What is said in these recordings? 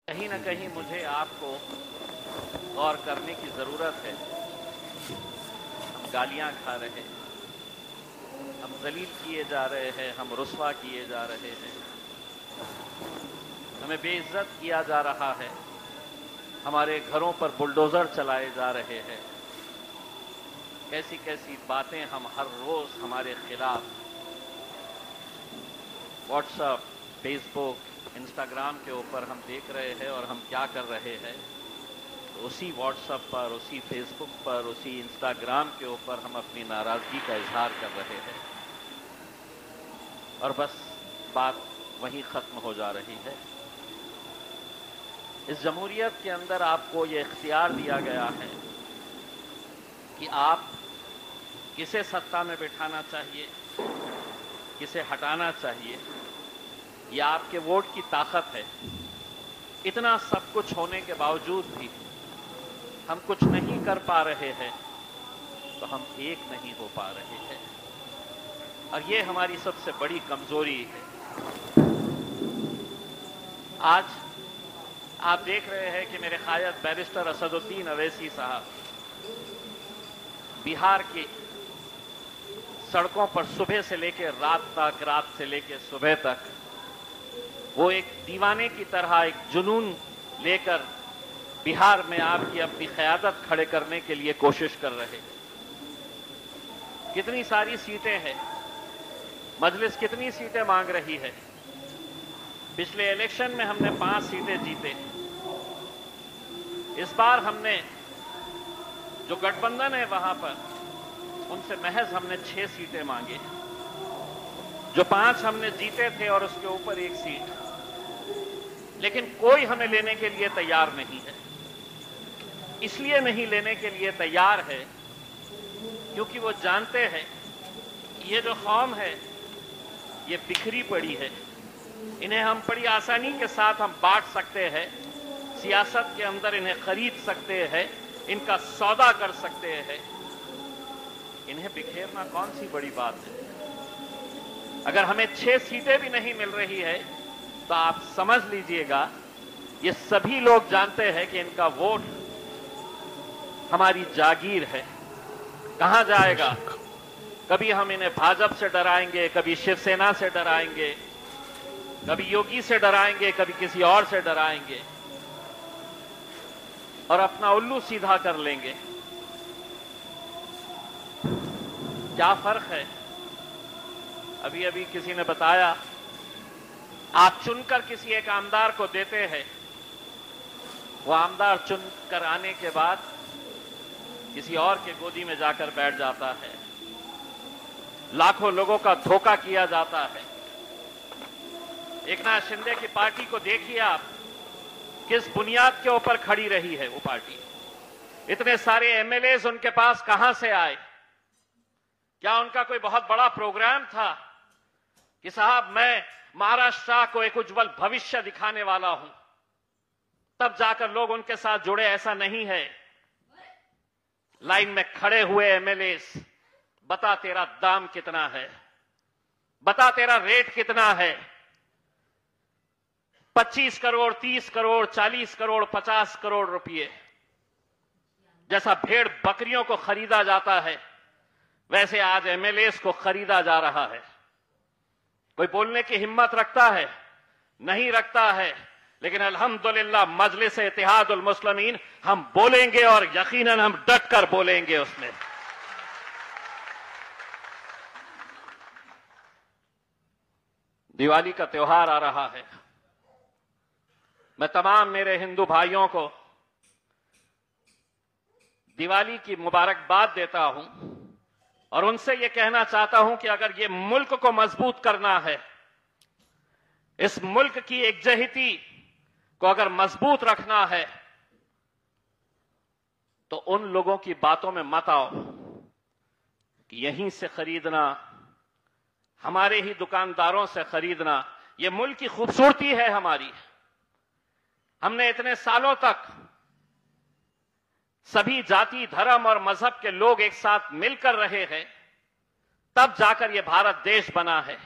कहीं ना कहीं मुझे आपको गौर करने की जरूरत है। हम गालियां खा रहे हैं, हम जलील किए जा रहे हैं, हम रुस्वा किए जा रहे हैं, हमें बेइज्जत किया जा रहा है, हमारे घरों पर बुलडोजर चलाए जा रहे हैं। कैसी कैसी बातें हम हर रोज हमारे खिलाफ व्हाट्सएप, फेसबुक, इंस्टाग्राम के ऊपर हम देख रहे हैं और हम क्या कर रहे हैं। तो उसी व्हाट्सएप पर, उसी फेसबुक पर, उसी इंस्टाग्राम के ऊपर हम अपनी नाराजगी का इजहार कर रहे हैं और बस बात वहीं खत्म हो जा रही है। इस जमहूरियत के अंदर आपको ये इख्तियार दिया गया है कि आप किसे सत्ता में बिठाना चाहिए, किसे हटाना चाहिए। यह आपके वोट की ताकत है। इतना सब कुछ होने के बावजूद भी हम कुछ नहीं कर पा रहे हैं, तो हम एक नहीं हो पा रहे हैं और ये हमारी सबसे बड़ी कमजोरी है। आज आप देख रहे हैं कि मेरे कायद बैरिस्टर असदुद्दीन अवैसी साहब बिहार की सड़कों पर सुबह से लेकर रात तक, रात से लेकर सुबह तक वो एक दीवाने की तरह एक जुनून लेकर बिहार में आपकी अपनी क़यादत खड़े करने के लिए कोशिश कर रहे। कितनी सारी सीटें हैं, मजलिस कितनी सीटें मांग रही है। पिछले इलेक्शन में हमने 5 सीटें जीते। इस बार हमने जो गठबंधन है वहां पर उनसे महज हमने 6 सीटें मांगे। जो 5 हमने जीते थे और उसके ऊपर 1 सीट, लेकिन कोई हमें लेने के लिए तैयार नहीं है। इसलिए नहीं लेने के लिए तैयार है क्योंकि वो जानते हैं ये जो कौम है ये बिखरी पड़ी है। इन्हें हम बड़ी आसानी के साथ हम बांट सकते हैं, सियासत के अंदर इन्हें खरीद सकते हैं, इनका सौदा कर सकते हैं। इन्हें बिखेरना कौन सी बड़ी बात है। अगर हमें 6 सीटें भी नहीं मिल रही है तो आप समझ लीजिएगा ये सभी लोग जानते हैं कि इनका वोट हमारी जागीर है। कहां जाएगा? कभी हम इन्हें भाजपा से डराएंगे, कभी शिवसेना से डराएंगे, कभी योगी से डराएंगे, कभी किसी और से डराएंगे और अपना उल्लू सीधा कर लेंगे। क्या फर्क है? अभी अभी किसी ने बताया, आप चुनकर किसी एक आमदार को देते हैं, वो आमदार चुनकर आने के बाद किसी और के गोदी में जाकर बैठ जाता है। लाखों लोगों का धोखा किया जाता है। एकनाथ शिंदे की पार्टी को देखिए आप, किस बुनियाद के ऊपर खड़ी रही है वो पार्टी। इतने सारे एमएलए उनके पास कहां से आए? क्या उनका कोई बहुत बड़ा प्रोग्राम था कि साहब मैं महाराष्ट्र को एक उज्जवल भविष्य दिखाने वाला हूं, तब जाकर लोग उनके साथ जुड़े? ऐसा नहीं है। लाइन में खड़े हुए एमएलए, बता तेरा दाम कितना है, बता तेरा रेट कितना है। 25 करोड़, 30 करोड़, 40 करोड़, 50 करोड़ रुपए जैसा भेड़ बकरियों को खरीदा जाता है, वैसे आज एमएलए को खरीदा जा रहा है। कोई बोलने की हिम्मत रखता है? नहीं रखता है। लेकिन अल्हम्दुलिल्लाह मजलिस इत्तेहादुल मुस्लिमीन हम बोलेंगे और यकीनन हम डट कर बोलेंगे उसमें। दिवाली का त्योहार आ रहा है। मैं तमाम मेरे हिंदू भाइयों को दिवाली की मुबारकबाद देता हूं और उनसे यह कहना चाहता हूं कि अगर ये मुल्क को मजबूत करना है, इस मुल्क की एकजहती को अगर मजबूत रखना है, तो उन लोगों की बातों में मत आओ कि यहीं से खरीदना, हमारे ही दुकानदारों से खरीदना। यह मुल्क की खूबसूरती है हमारी। हमने इतने सालों तक सभी जाति, धर्म और मजहब के लोग एक साथ मिलकर रहे हैं, तब जाकर यह भारत देश बना है।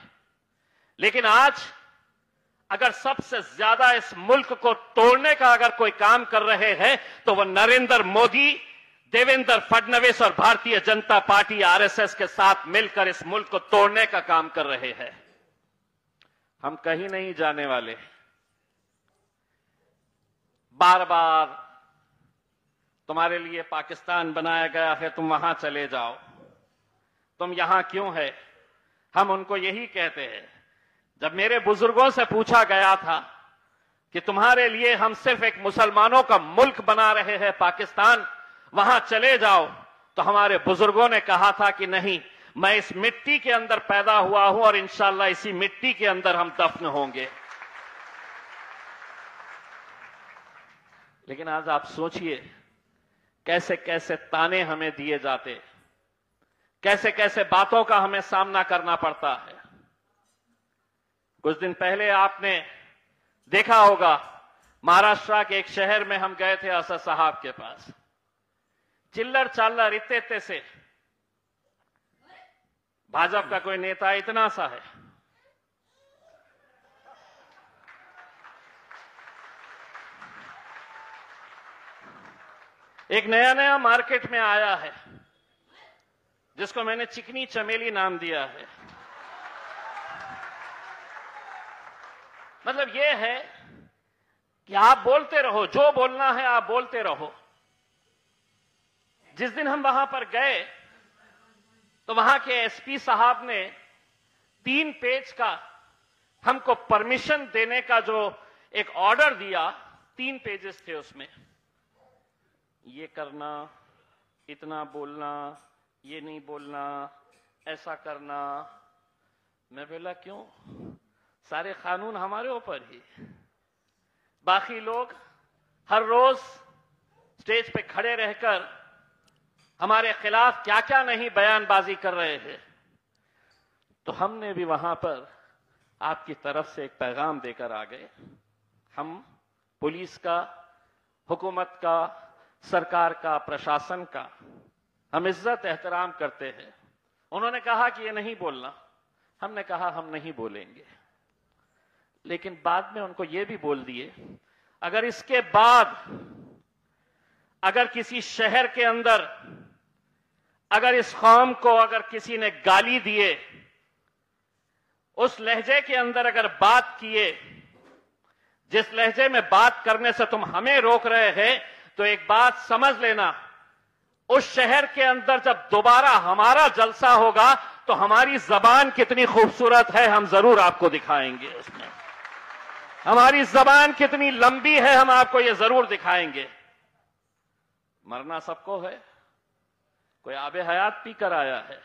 लेकिन आज अगर सबसे ज्यादा इस मुल्क को तोड़ने का अगर कोई काम कर रहे हैं तो वो नरेंद्र मोदी, देवेंद्र फडणवीस और भारतीय जनता पार्टी आरएसएस के साथ मिलकर इस मुल्क को तोड़ने का काम कर रहे हैं। हम कहीं नहीं जाने वाले। बार बार तुम्हारे लिए पाकिस्तान बनाया गया है, तुम वहां चले जाओ, तुम यहां क्यों है? हम उनको यही कहते हैं। जब मेरे बुजुर्गों से पूछा गया था कि तुम्हारे लिए हम सिर्फ एक मुसलमानों का मुल्क बना रहे हैं पाकिस्तान, वहां चले जाओ, तो हमारे बुजुर्गों ने कहा था कि नहीं, मैं इस मिट्टी के अंदर पैदा हुआ हूं और इंशाअल्लाह इसी मिट्टी के अंदर हम दफन होंगे। लेकिन आज आप सोचिए कैसे कैसे ताने हमें दिए जाते, कैसे कैसे बातों का हमें सामना करना पड़ता है। कुछ दिन पहले आपने देखा होगा, महाराष्ट्र के एक शहर में हम गए थे असद साहब के पास। चिल्लर चाल्लर इत्ते से भाजपा का कोई नेता इतना सा है, एक नया नया मार्केट में आया है जिसको मैंने चिकनी चमेली नाम दिया है। मतलब यह है कि आप बोलते रहो, जो बोलना है आप बोलते रहो। जिस दिन हम वहां पर गए तो वहां के एसपी साहब ने 3 पेज का हमको परमिशन देने का जो एक ऑर्डर दिया, 3 पेजेस थे उसमें। ये करना, इतना बोलना, ये नहीं बोलना, ऐसा करना। मैं बोला क्यों? सारे कानून हमारे ऊपर ही। बाकी लोग हर रोज स्टेज पे खड़े रहकर हमारे खिलाफ क्या क्या नहीं बयानबाजी कर रहे हैं। तो हमने भी वहां पर आपकी तरफ से एक पैगाम देकर आ गए। हम पुलिस का, हुकूमत का, सरकार का, प्रशासन का हम इज्जत एहतराम करते हैं। उन्होंने कहा कि ये नहीं बोलना, हमने कहा हम नहीं बोलेंगे। लेकिन बाद में उनको ये भी बोल दिए, अगर इसके बाद अगर किसी शहर के अंदर अगर इस कौम को अगर किसी ने गाली दिए, उस लहजे के अंदर अगर बात किए, जिस लहजे में बात करने से तुम हमें रोक रहे हैं, तो एक बात समझ लेना, उस शहर के अंदर जब दोबारा हमारा जलसा होगा तो हमारी जबान कितनी खूबसूरत है हम जरूर आपको दिखाएंगे। उसमें हमारी जबान कितनी लंबी है हम आपको ये जरूर दिखाएंगे। मरना सबको है, कोई आबे हयात पी कर आया है,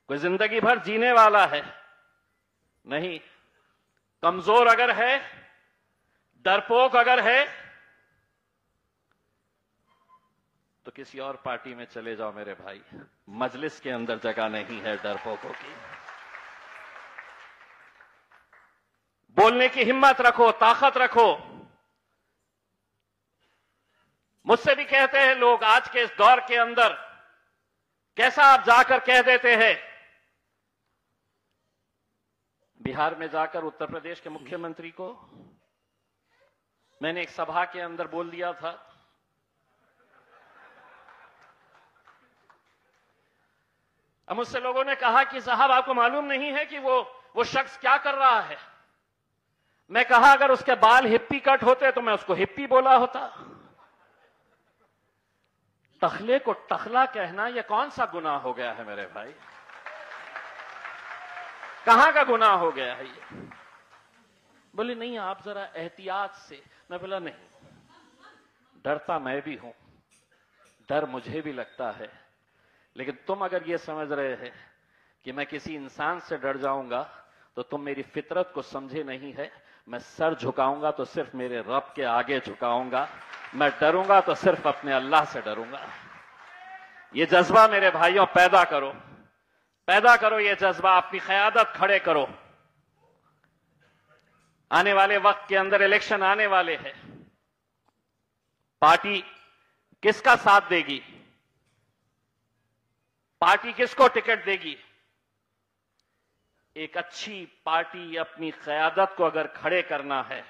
कोई जिंदगी भर जीने वाला है नहीं। कमजोर अगर है, डरपोक अगर है, तो किसी और पार्टी में चले जाओ मेरे भाई। मजलिस के अंदर जगह नहीं है डरपोकों की। बोलने की हिम्मत रखो, ताकत रखो। मुझसे भी कहते हैं लोग, आज के इस दौर के अंदर कैसा आप जाकर कह देते हैं। बिहार में जाकर उत्तर प्रदेश के मुख्यमंत्री को मैंने एक सभा के अंदर बोल दिया था, अब मुझसे लोगों ने कहा कि साहब आपको मालूम नहीं है कि वो शख्स क्या कर रहा है। मैं कहा अगर उसके बाल हिप्पी कट होते तो मैं उसको हिप्पी बोला होता। टखले को टखला कहना यह कौन सा गुनाह हो गया है मेरे भाई? कहां का गुनाह हो गया है ये? बोले नहीं आप जरा एहतियात से। मैं बोला नहीं, डरता मैं भी हूं, डर मुझे भी लगता है, लेकिन तुम अगर ये समझ रहे हैं कि मैं किसी इंसान से डर जाऊंगा तो तुम मेरी फितरत को समझे नहीं है। मैं सर झुकाऊंगा तो सिर्फ मेरे रब के आगे झुकाऊंगा, मैं डरूंगा तो सिर्फ अपने अल्लाह से डरूंगा। ये जज्बा मेरे भाइयों पैदा करो, पैदा करो ये जज्बा, अपनी क़यादत खड़े करो। आने वाले वक्त के अंदर इलेक्शन आने वाले हैं, पार्टी किसका साथ देगी, पार्टी किसको टिकट देगी, एक अच्छी पार्टी, अपनी क़यादत को अगर खड़े करना है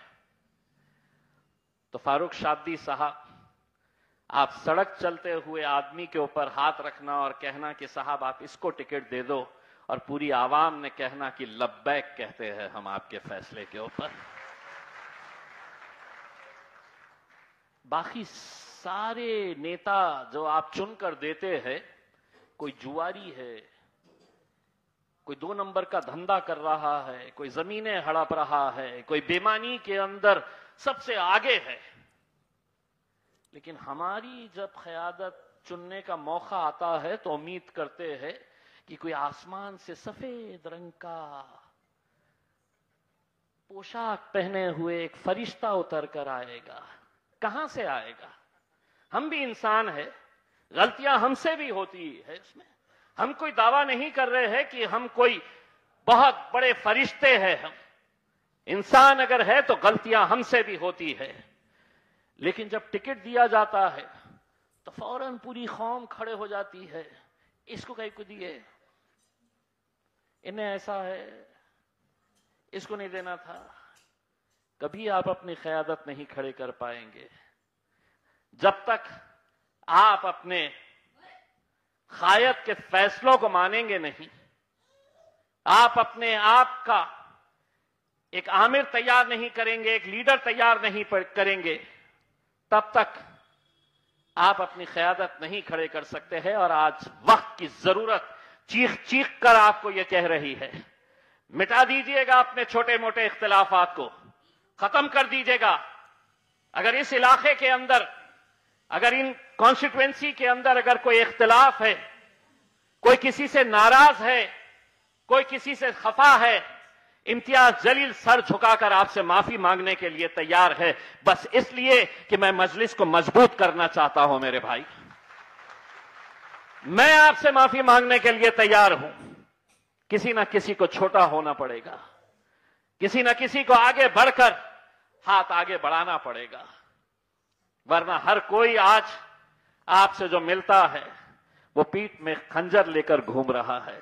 तो फारूक शाब्दी साहब, आप सड़क चलते हुए आदमी के ऊपर हाथ रखना और कहना कि साहब आप इसको टिकट दे दो, और पूरी आवाम ने कहना कि लब्बैक कहते हैं हम आपके फैसले के ऊपर। बाकी सारे नेता जो आप चुनकर देते हैं, कोई जुआरी है, कोई 2 नंबर का धंधा कर रहा है, कोई जमीनें हड़प रहा है, कोई बेईमानी के अंदर सबसे आगे है, लेकिन हमारी जब क़यादत चुनने का मौका आता है तो उम्मीद करते हैं कि कोई आसमान से सफेद रंग का पोशाक पहने हुए एक फरिश्ता उतर कर आएगा। कहां से आएगा? हम भी इंसान है, गलतियां हमसे भी होती है इसमें। हम कोई दावा नहीं कर रहे हैं कि हम कोई बहुत बड़े फरिश्ते हैं। हम इंसान अगर है तो गलतियां हमसे भी होती है, लेकिन जब टिकट दिया जाता है तो फौरन पूरी कौम खड़े हो जाती है, इसको कहीं को दिए, इन्हें ऐसा है, इसको नहीं देना था। कभी आप अपनी क़यादत नहीं खड़े कर पाएंगे जब तक आप अपने क़ायद के फैसलों को मानेंगे नहीं। आप अपने आप का एक आमिर तैयार नहीं करेंगे, एक लीडर तैयार नहीं करेंगे, तब तक आप अपनी क़यादत नहीं खड़े कर सकते हैं। और आज वक्त की जरूरत चीख चीख कर आपको यह कह रही है, मिटा दीजिएगा अपने छोटे मोटे इख्तिलाफात को, खत्म कर दीजिएगा। अगर इस इलाके के अंदर, अगर इन कॉन्स्टिट्यूएंसी के अंदर अगर कोई इख्तिलाफ है, कोई किसी से नाराज है, कोई किसी से खफा है, इम्तियाज जलील सर झुकाकर आपसे माफी मांगने के लिए तैयार है, बस इसलिए कि मैं मजलिस को मजबूत करना चाहता हूं। मेरे भाई, मैं आपसे माफी मांगने के लिए तैयार हूं। किसी ना किसी को छोटा होना पड़ेगा, किसी ना किसी को आगे बढ़कर हाथ आगे बढ़ाना पड़ेगा, वरना हर कोई आज आपसे जो मिलता है वो पीठ में खंजर लेकर घूम रहा है,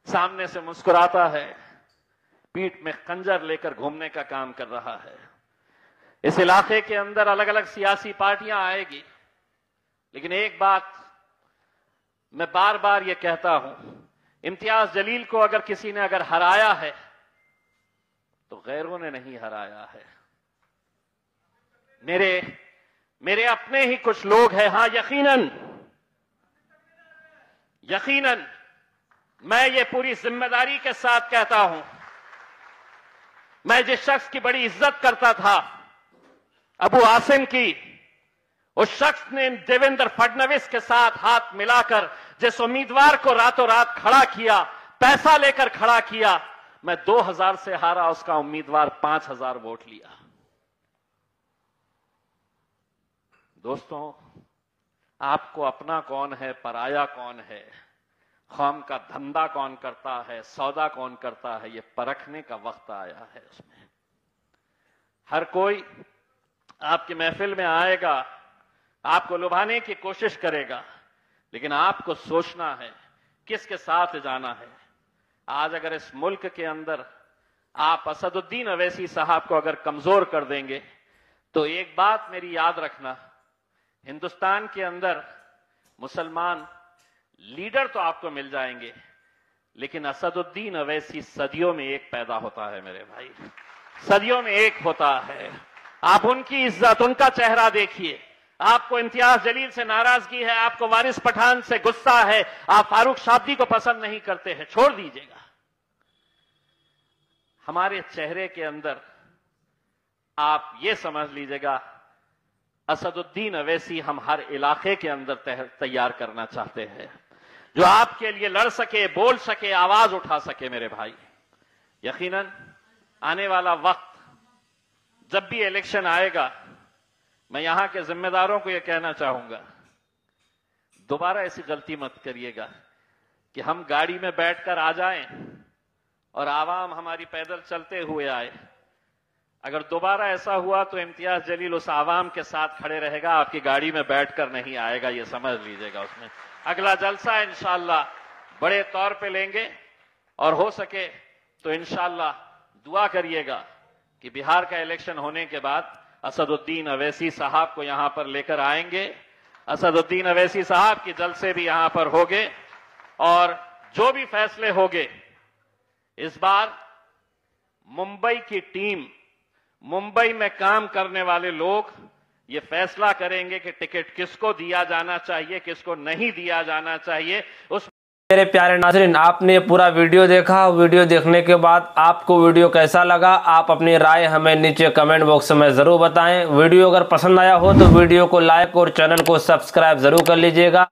सामने से मुस्कुराता है, पीठ में खंजर लेकर घूमने का काम कर रहा है। इस इलाके के अंदर अलग अलग सियासी पार्टियां आएगी, लेकिन एक बात मैं बार बार ये कहता हूं, इम्तियाज जलील को अगर किसी ने अगर हराया है तो गैरों ने नहीं हराया है। मेरे अपने ही कुछ लोग हैं। हां, यकीनन मैं ये पूरी जिम्मेदारी के साथ कहता हूं, मैं जिस शख्स की बड़ी इज्जत करता था, अबू आसिम की, उस शख्स ने देवेंद्र फडणवीस के साथ हाथ मिलाकर जिस उम्मीदवार को रातों रात खड़ा किया, पैसा लेकर खड़ा किया, मैं 2000 से हारा, उसका उम्मीदवार 5000 वोट लिया। दोस्तों, आपको अपना कौन है, पराया कौन है, कौम का धंधा कौन करता है, सौदा कौन करता है, ये परखने का वक्त आया है। उसमें हर कोई आपकी महफिल में आएगा, आपको लुभाने की कोशिश करेगा, लेकिन आपको सोचना है किसके साथ जाना है। आज अगर इस मुल्क के अंदर आप असदुद्दीन अवैसी साहब को अगर कमजोर कर देंगे तो एक बात मेरी याद रखना, हिंदुस्तान के अंदर मुसलमान लीडर तो आपको मिल जाएंगे, लेकिन असदुद्दीन अवैसी सदियों में एक पैदा होता है मेरे भाई, सदियों में एक होता है। आप उनकी इज्जत, उनका चेहरा देखिए। आपको इम्तियाज जलील से नाराजगी है, आपको वारिस पठान से गुस्सा है, आप फारूक शाब्दी को पसंद नहीं करते हैं, छोड़ दीजिएगा। हमारे चेहरे के अंदर आप ये समझ लीजिएगा, असदुद्दीन अवैसी हम हर इलाके के अंदर तैयार करना चाहते हैं, जो आपके लिए लड़ सके, बोल सके, आवाज उठा सके। मेरे भाई, यकीनन आने वाला वक्त जब भी इलेक्शन आएगा, मैं यहां के जिम्मेदारों को यह कहना चाहूंगा, दोबारा ऐसी गलती मत करिएगा कि हम गाड़ी में बैठकर आ जाएं और आवाम हमारी पैदल चलते हुए आए। अगर दोबारा ऐसा हुआ तो इम्तियाज जलील उस आवाम के साथ खड़े रहेगा, आपकी गाड़ी में बैठकर नहीं आएगा, यह समझ लीजिएगा। उसमें अगला जलसा इंशाअल्लाह बड़े तौर पे लेंगे। और हो सके तो इंशाअल्लाह दुआ करिएगा कि बिहार का इलेक्शन होने के बाद असदुद्दीन अवैसी साहब को यहां पर लेकर आएंगे। असदुद्दीन अवैसी साहब की जलसे भी यहां पर होंगे और जो भी फैसले होंगे इस बार मुंबई की टीम, मुंबई में काम करने वाले लोग ये फैसला करेंगे कि टिकट किसको दिया जाना चाहिए, किसको नहीं दिया जाना चाहिए। उस मेरे प्यारे नाज़रीन, आपने पूरा वीडियो देखा। वीडियो देखने के बाद आपको वीडियो कैसा लगा, आप अपनी राय हमें नीचे कमेंट बॉक्स में ज़रूर बताएं। वीडियो अगर पसंद आया हो तो वीडियो को लाइक और चैनल को सब्सक्राइब ज़रूर कर लीजिएगा।